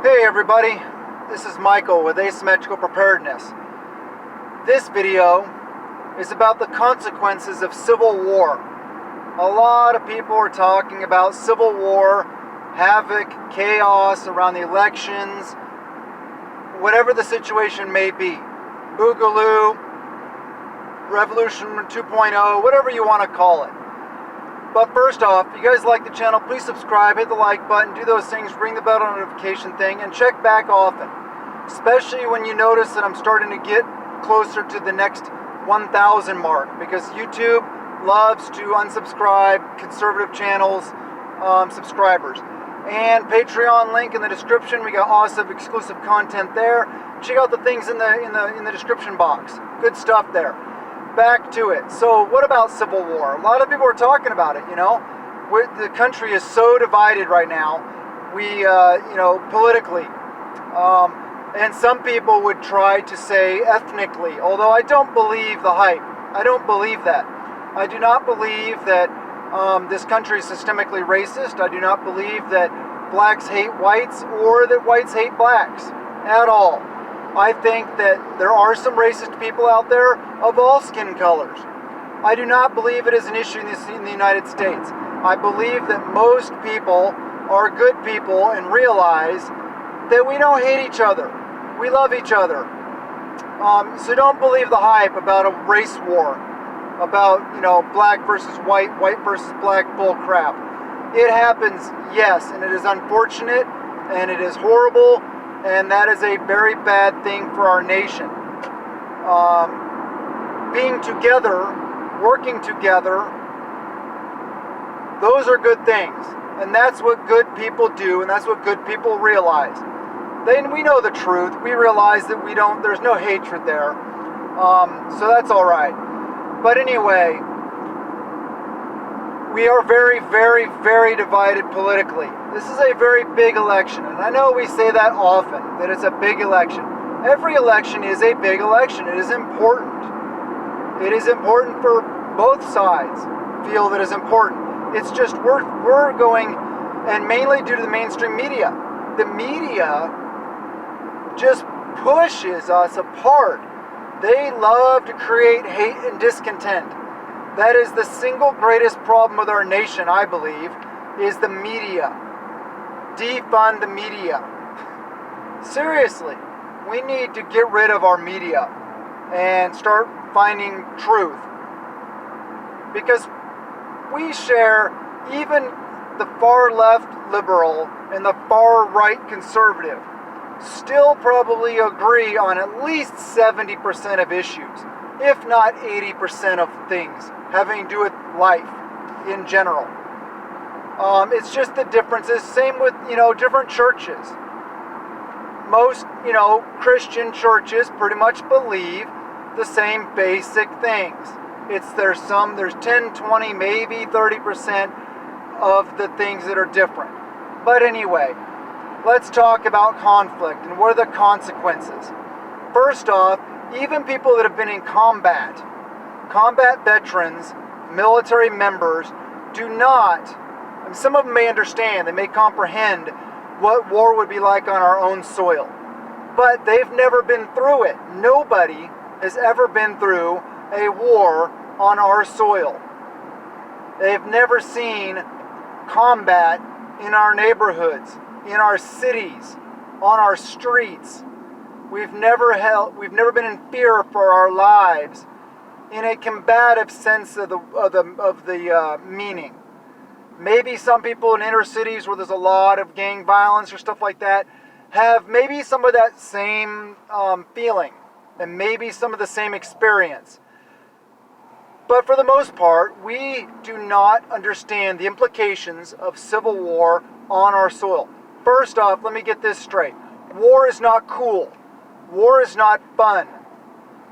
Hey everybody, this is Michael with Asymmetrical Preparedness. This video is about the consequences of civil war. A lot of people are talking about civil war, havoc, chaos around the elections, whatever the situation may be. Boogaloo, Revolution 2.0, whatever you want to call it. But first off, if you guys like the channel, please subscribe, hit the like button, do those things, ring the bell notification thing, and check back often. Especially when you notice that I'm starting to get closer to the next 1,000 mark, because YouTube loves to unsubscribe conservative channels subscribers. And Patreon link in the description. We got awesome exclusive content there. Check out the things in the description box. Good stuff there. Back to it. So what about civil war? A lot of people are talking about it, you know. The country is so divided right now. Politically. And some people would try to say ethnically, although I don't believe the hype. I don't believe that. I do not believe that this country is systemically racist. I do not believe that blacks hate whites or that whites hate blacks at all. I think that there are some racist people out there of all skin colors. I do not believe it is an issue in the United States. I believe that most people are good people and realize that we don't hate each other. We love each other. So don't believe the hype about a race war, about, black versus white, white versus black bull crap. It happens, yes, and it is unfortunate, and it is horrible, and that is a very bad thing for our nation. Being together, working together, those are good things. And that's what good people do, and that's what good people realize. Then we know the truth. We realize that there's no hatred there. So that's all right. But anyway, we are very, very, very divided politically. This is a very big election, and I know we say that often, that it's a big election. Every election is a big election. It is important. It is important for both sides. Feel that it's important. It's just we're going, and mainly due to the mainstream media. The media just pushes us apart. They love to create hate and discontent. That is the single greatest problem with our nation, I believe, is the media. Defund the media. Seriously, we need to get rid of our media and start finding truth. Because we share, even the far left liberal and the far right conservative still probably agree on at least 70% of issues, if not 80% of things having to do with life in general. It's just the differences. Same with, different churches. Most, Christian churches pretty much believe the same basic things. There's 10, 20, maybe 30% of the things that are different. But anyway, let's talk about conflict and what are the consequences. First off, even people that have been in combat veterans, military members, do not, and some of them may understand, they may comprehend what war would be like on our own soil. But they've never been through it. Nobody has ever been through a war on our soil. They've never seen combat in our neighborhoods, in our cities, on our streets. We've never been in fear for our lives in a combative sense of the meaning. Maybe some people in inner cities where there's a lot of gang violence or stuff like that have maybe some of that same feeling and maybe some of the same experience. But for the most part, we do not understand the implications of civil war on our soil. First off, let me get this straight. War is not cool. War is not fun.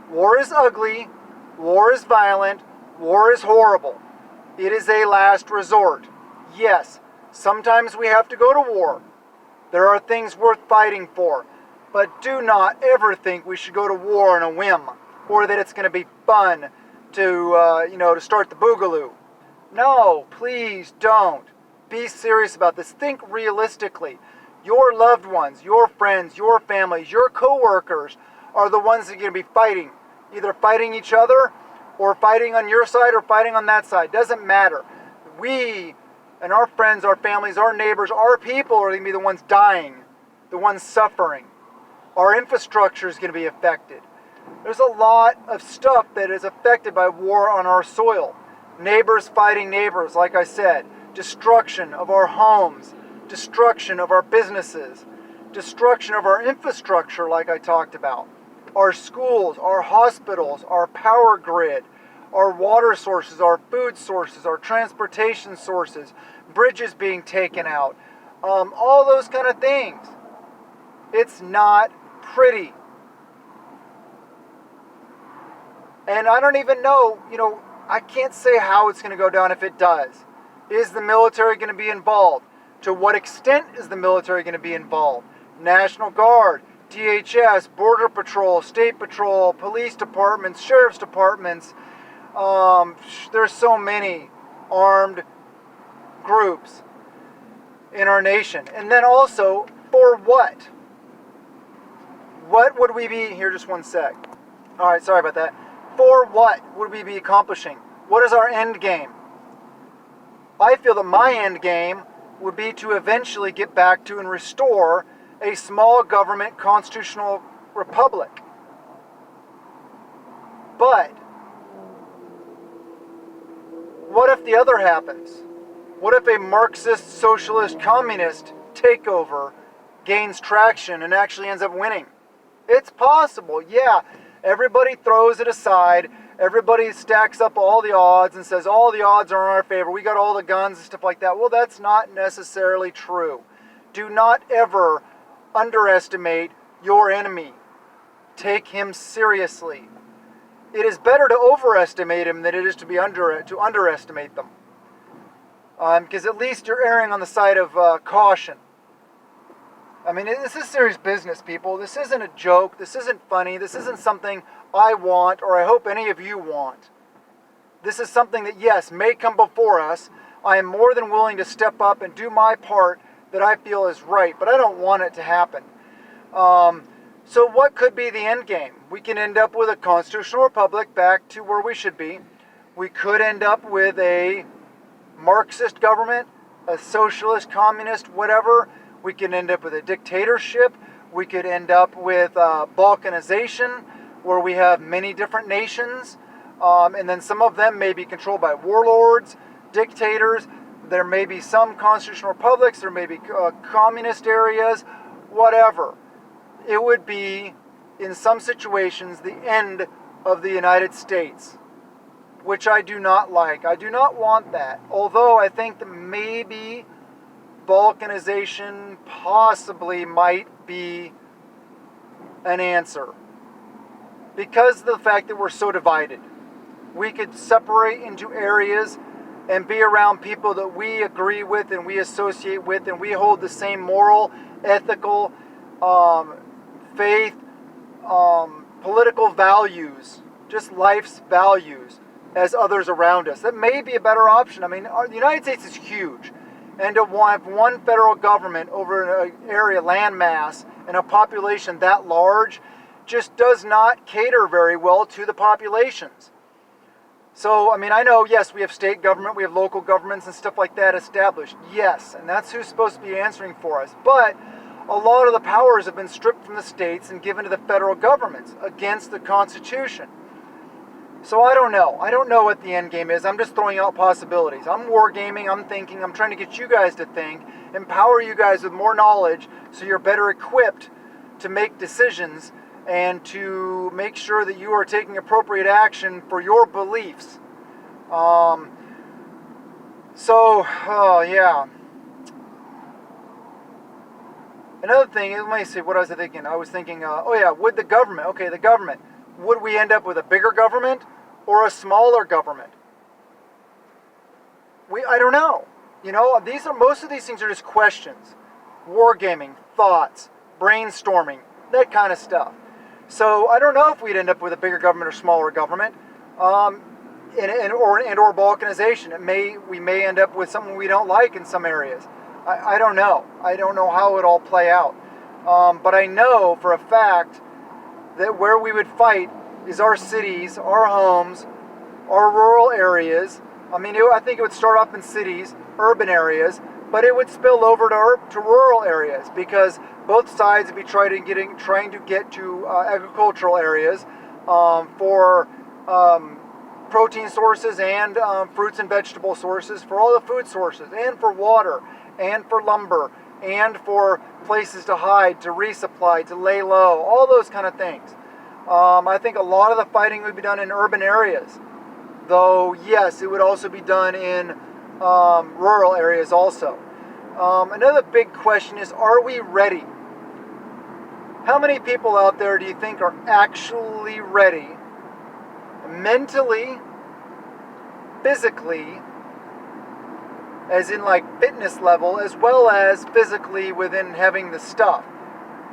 War is ugly. War is violent. War is horrible. It is a last resort. Yes, sometimes we have to go to war. There are things worth fighting for. But do not ever think we should go to war on a whim, or that it's going to be fun to start the boogaloo. No, please don't. Be serious about this. Think realistically. Your loved ones, your friends, your families, your coworkers are the ones that are going to be fighting. Either fighting each other or fighting on your side or fighting on that side. Doesn't matter. We and our friends, our families, our neighbors, our people are going to be the ones dying, the ones suffering. Our infrastructure is going to be affected. There's a lot of stuff that is affected by war on our soil. Neighbors fighting neighbors, like I said. Destruction of our homes. Destruction of our businesses. Destruction of our infrastructure, like I talked about. Our schools, our hospitals, our power grid, our water sources, our food sources, our transportation sources, bridges being taken out, all those kind of things. It's not pretty. And I don't even know, I can't say how it's going to go down if it does. Is the military going to be involved? To what extent is the military going to be involved? National Guard, DHS, Border Patrol, State Patrol, police departments, sheriff's departments. There's so many armed groups in our nation. And then also, for what? What would we be, here just one sec. All right, sorry about that. For what would we be accomplishing? What is our end game? I feel that my end game would be to eventually get back to and restore a small government constitutional republic. But what if the other happens? What if a Marxist, socialist, communist takeover gains traction and actually ends up winning? It's possible, yeah. Everybody throws it aside. Everybody stacks up all the odds and says all the odds are in our favor. We got all the guns and stuff like that. Well, that's not necessarily true. Do not ever underestimate your enemy. Take him seriously. It is better to overestimate him than it is to underestimate them. Because at least you're erring on the side of caution. I mean, this is serious business, people. This isn't a joke. This isn't funny. This isn't something I want or I hope any of you want. This is something that, yes, may come before us. I am more than willing to step up and do my part that I feel is right, but I don't want it to happen. So what could be the end game? We can end up with a constitutional republic back to where we should be. We could end up with a Marxist government, a socialist, communist, whatever. We can end up with a dictatorship. We could end up with balkanization, where we have many different nations, and then some of them may be controlled by warlords, dictators. There may be some constitutional republics. There may be communist areas, whatever. It would be, in some situations, the end of the United States, which I do not like. I do not want that. Although I think that maybe balkanization possibly might be an answer. Because of the fact that we're so divided. We could separate into areas and be around people that we agree with and we associate with and we hold the same moral, ethical, faith, political values, just life's values as others around us. That may be a better option. I mean, the United States is huge. And to have one federal government over an area, landmass, and a population that large just does not cater very well to the populations. So, I mean, I know, yes, we have state government, we have local governments and stuff like that established. Yes, and that's who's supposed to be answering for us. But a lot of the powers have been stripped from the states and given to the federal governments against the Constitution. So I don't know. I don't know what the end game is. I'm just throwing out possibilities. I'm wargaming, I'm thinking, I'm trying to get you guys to think, empower you guys with more knowledge so you're better equipped to make decisions and to make sure that you are taking appropriate action for your beliefs. Yeah. Another thing, let me see, what was I thinking? I was thinking, would the government, the government, would we end up with a bigger government or a smaller government? I don't know. Most of these things are just questions. Wargaming, thoughts, brainstorming, that kind of stuff. So I don't know if we'd end up with a bigger government or smaller government, or balkanization. We may end up with something we don't like in some areas. I don't know. I don't know how it all play out. But I know for a fact that where we would fight is our cities, our homes, our rural areas. I mean, I think it would start off in cities, urban areas, but it would spill over to rural areas because both sides would be trying to get to agricultural areas for protein sources and fruits and vegetable sources, for all the food sources, and for water, and for lumber, and for places to hide, to resupply, to lay low, all those kind of things. I think a lot of the fighting would be done in urban areas, though yes, it would also be done in rural areas also. Another big question is, are we ready? How many people out there do you think are actually ready, mentally, physically, as in like fitness level, as well as physically within having the stuff?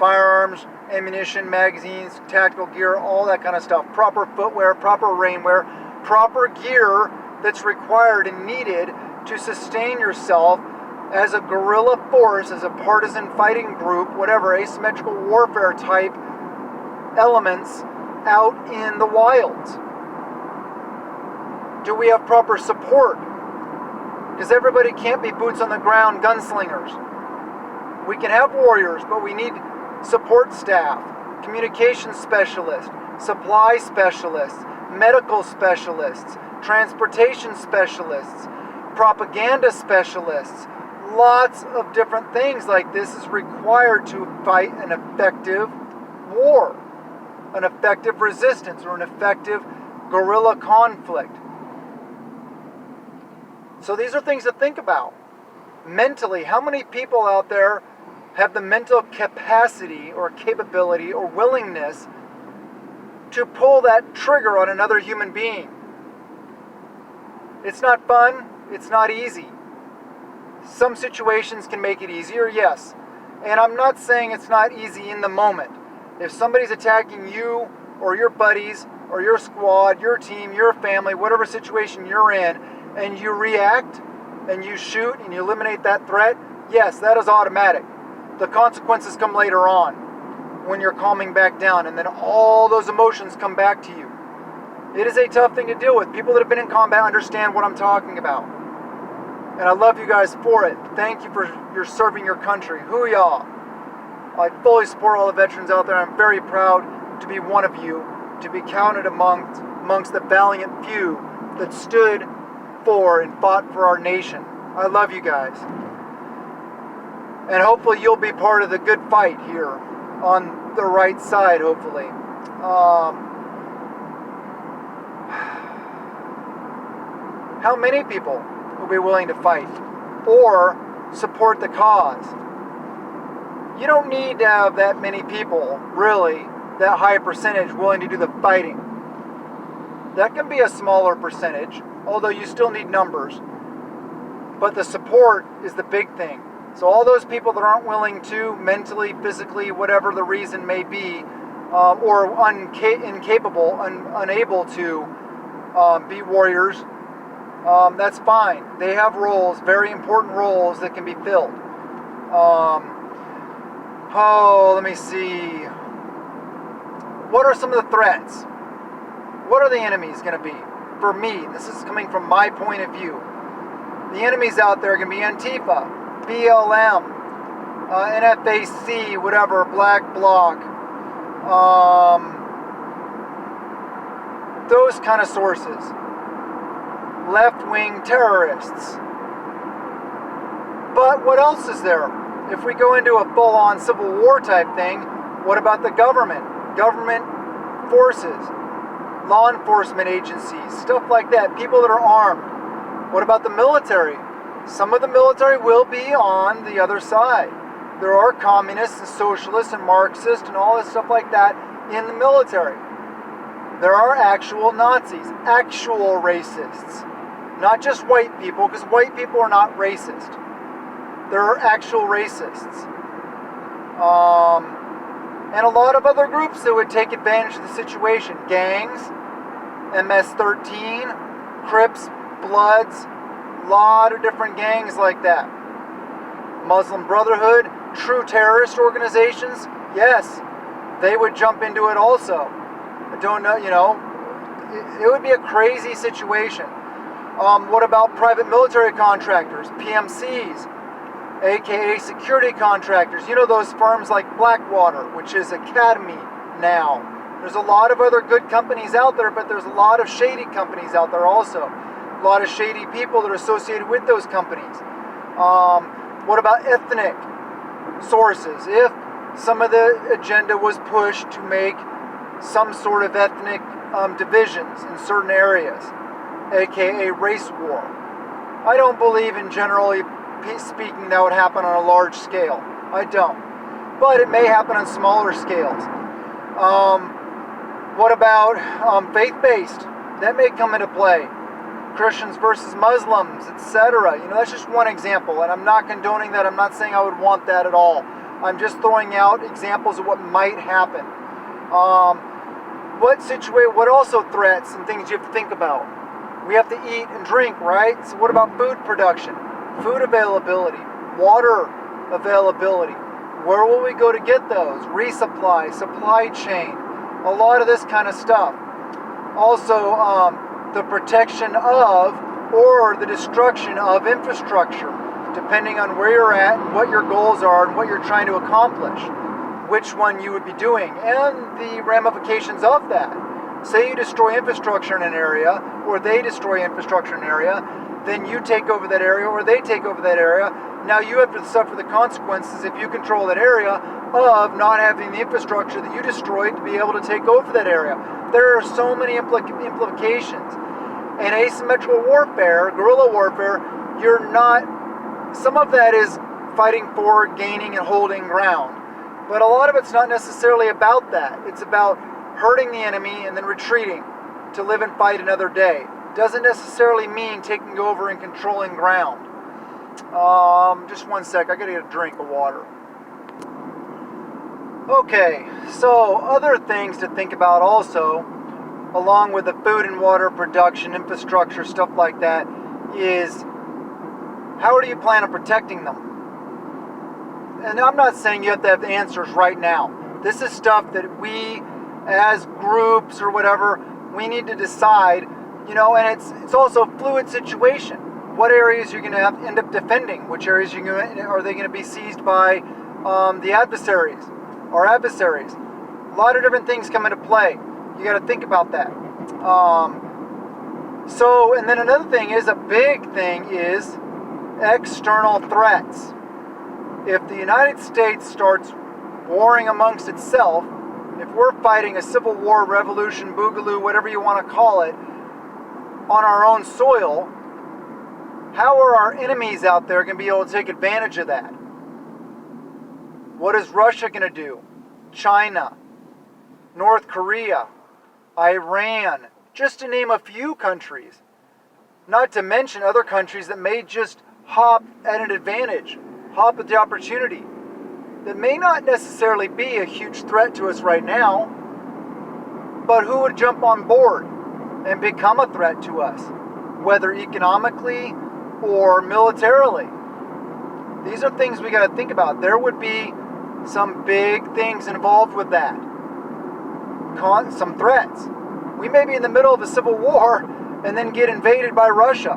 Firearms, ammunition, magazines, tactical gear, all that kind of stuff. Proper footwear, proper rainwear, proper gear that's required and needed to sustain yourself as a guerrilla force, as a partisan fighting group, whatever, asymmetrical warfare type elements out in the wilds. Do we have proper support? Because everybody can't be boots on the ground gunslingers. We can have warriors, but we need support staff, communication specialists, supply specialists, medical specialists, transportation specialists, propaganda specialists. Lots of different things like this is required to fight an effective war, an effective resistance, or an effective guerrilla conflict. So these are things to think about. Mentally, how many people out there have the mental capacity or capability or willingness to pull that trigger on another human being? It's not fun. It's not easy. Some situations can make it easier, yes. And I'm not saying it's not easy in the moment. If somebody's attacking you or your buddies or your squad, your team, your family, whatever situation you're in, and you react and you shoot and you eliminate that threat, yes, that is automatic. The consequences come later on when you're calming back down, and then all those emotions come back to you. It is a tough thing to deal with. People that have been in combat understand what I'm talking about. And I love you guys for it. Thank you for your serving your country. Hoo-yah. I fully support all the veterans out there. I'm very proud to be one of you, to be counted amongst the valiant few that stood for and fought for our nation. I love you guys. And hopefully you'll be part of the good fight here on the right side, hopefully. How many people will be willing to fight or support the cause? You don't need to have that many people, really, that high percentage willing to do the fighting. That can be a smaller percentage, although you still need numbers. But the support is the big thing. So all those people that aren't willing to, mentally, physically, whatever the reason may be, or incapable, unable to be warriors, that's fine. They have roles, very important roles that can be filled. Let me see. What are some of the threats? What are the enemies going to be? For me, this is coming from my point of view. The enemies out there are going to be Antifa, BLM, NFAC, whatever, Black Bloc, those kind of sources. Left-wing terrorists. But what else is there? If we go into a full-on civil war type thing, what about the government? Government forces, law enforcement agencies, stuff like that, people that are armed. What about the military? Some of the military will be on the other side. There are communists and socialists and Marxists and all this stuff like that in the military. There are actual Nazis, actual racists. Not just white people, because white people are not racist. There are actual racists. And a lot of other groups that would take advantage of the situation. Gangs, MS-13, Crips, Bloods, a lot of different gangs like that. Muslim Brotherhood, true terrorist organizations, yes, they would jump into it also. I don't know, it would be a crazy situation. What about private military contractors, PMCs, aka security contractors? You know, those firms like Blackwater, which is Academy now. There's a lot of other good companies out there, but there's a lot of shady companies out there also. A lot of shady people that are associated with those companies. What about ethnic sources? If some of the agenda was pushed to make some sort of ethnic divisions in certain areas, aka race war, I don't believe in generally speaking that would happen on a large scale. I don't. But it may happen on smaller scales. What about faith-based? That may come into play. Christians versus Muslims, etc. That's just one example, and I'm not condoning that. I'm not saying I would want that at all. I'm just throwing out examples of what might happen. What also threats and things you have to think about? We have to eat and drink, right? So what about food production? Food availability, water availability. Where will we go to get those? Resupply, supply chain, a lot of this kind of stuff. Also, the protection of or the destruction of infrastructure, depending on where you're at and what your goals are and what you're trying to accomplish, which one you would be doing, and the ramifications of that. Say you destroy infrastructure in an area, or they destroy infrastructure in an area, then you take over that area, or they take over that area. Now you have to suffer the consequences, if you control that area, of not having the infrastructure that you destroyed to be able to take over that area. There are so many implications. In asymmetrical warfare, guerrilla warfare, some of that is fighting for, gaining, and holding ground. But a lot of it's not necessarily about that. It's about hurting the enemy and then retreating to live and fight another day. Doesn't necessarily mean taking over and controlling ground. Just one sec, I gotta get a drink of water. Okay, so other things to think about also, along with the food and water production, infrastructure, stuff like that, is how do you plan on protecting them? And I'm not saying you have to have the answers right now. This is stuff that we, as groups or whatever, we need to decide, and it's also a fluid situation. What areas you're going to have to end up defending? Which areas are they going to be seized by the adversaries? Our adversaries. A lot of different things come into play. You got to think about that. And then another thing is, a big thing is external threats. If the United States starts warring amongst itself, if we're fighting a civil war, revolution, boogaloo, whatever you want to call it, on our own soil, how are our enemies out there going to be able to take advantage of that? What is Russia going to do? China, North Korea, Iran, just to name a few countries. Not to mention other countries that may just hop at an advantage, hop at the opportunity. That may not necessarily be a huge threat to us right now, but who would jump on board and become a threat to us, whether economically or militarily? These are things we got to think about. There would be some big things involved with that. Some threats. We may be in the middle of a civil war and then get invaded by Russia.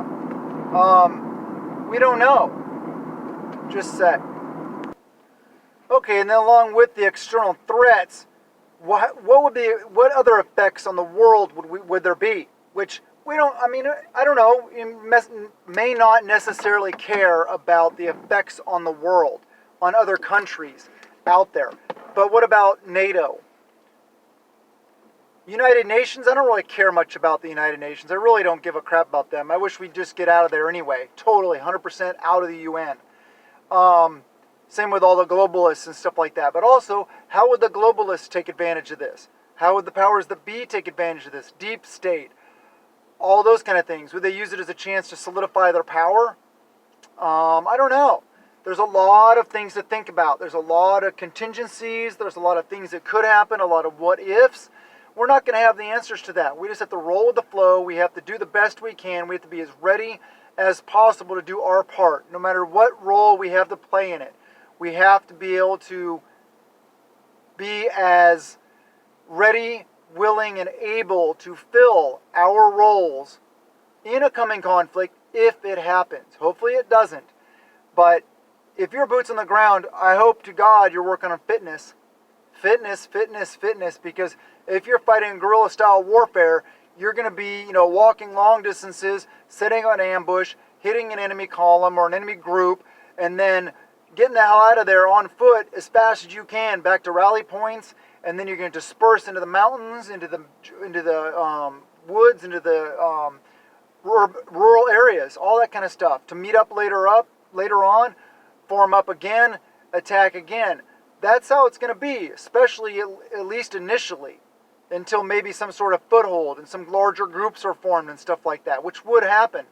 We don't know. Just a sec. Okay, and then along with the external threats, what other effects on the world would there be? Which I don't know. You may not necessarily care about the effects on the world, on other countries out there. But what about NATO? United Nations, I don't really care much about the United Nations. I really don't give a crap about them. I wish we'd just get out of there anyway. Totally, 100% out of the UN. Same with all the globalists and stuff like that. But also, how would the globalists take advantage of this? How would the powers that be take advantage of this? Deep state. All those kind of things. Would they use it as a chance to solidify their power? I don't know. There's a lot of things to think about. There's a lot of contingencies. There's a lot of things that could happen. A lot of what ifs. We're not going to have the answers to that. We just have to roll with the flow. We have to do the best we can. We have to be as ready as possible to do our part, no matter what role we have to play in it. We have to be able to be as ready, willing, and able to fill our roles in a coming conflict if it happens. Hopefully it doesn't. But if you're boots on the ground, I hope to God you're working on fitness. Fitness, fitness, fitness, because if you're fighting guerrilla style warfare, you're going to be, walking long distances, setting an ambush, hitting an enemy column or an enemy group, and then getting the hell out of there on foot as fast as you can back to rally points, and then you're going to disperse into the mountains, into the woods, into the rural areas, all that kind of stuff, to meet up later on, form up again, attack again. That's how it's going to be, especially at least initially, until maybe some sort of foothold and some larger groups are formed and stuff like that, which would happen,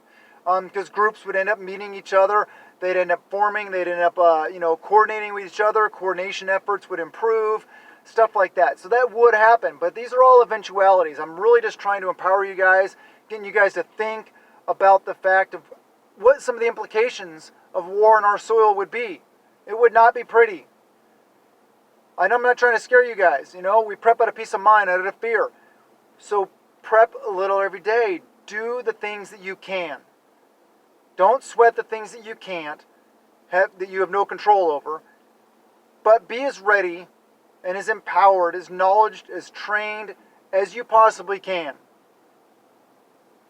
because groups would end up meeting each other. They'd end up forming. They'd end up, coordinating with each other. Coordination efforts would improve, stuff like that. So that would happen. But these are all eventualities. I'm really just trying to empower you guys, getting you guys to think about the fact of what some of the implications of war on our soil would be. It would not be pretty. I know I'm not trying to scare you guys. We prep out of peace of mind, out of fear. So prep a little every day. Do the things that you can. Don't sweat the things that you can't, that you have no control over. But be as ready and as empowered, as knowledge, as trained as you possibly can.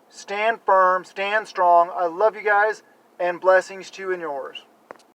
Stand firm, stand strong. I love you guys, and blessings to you and yours.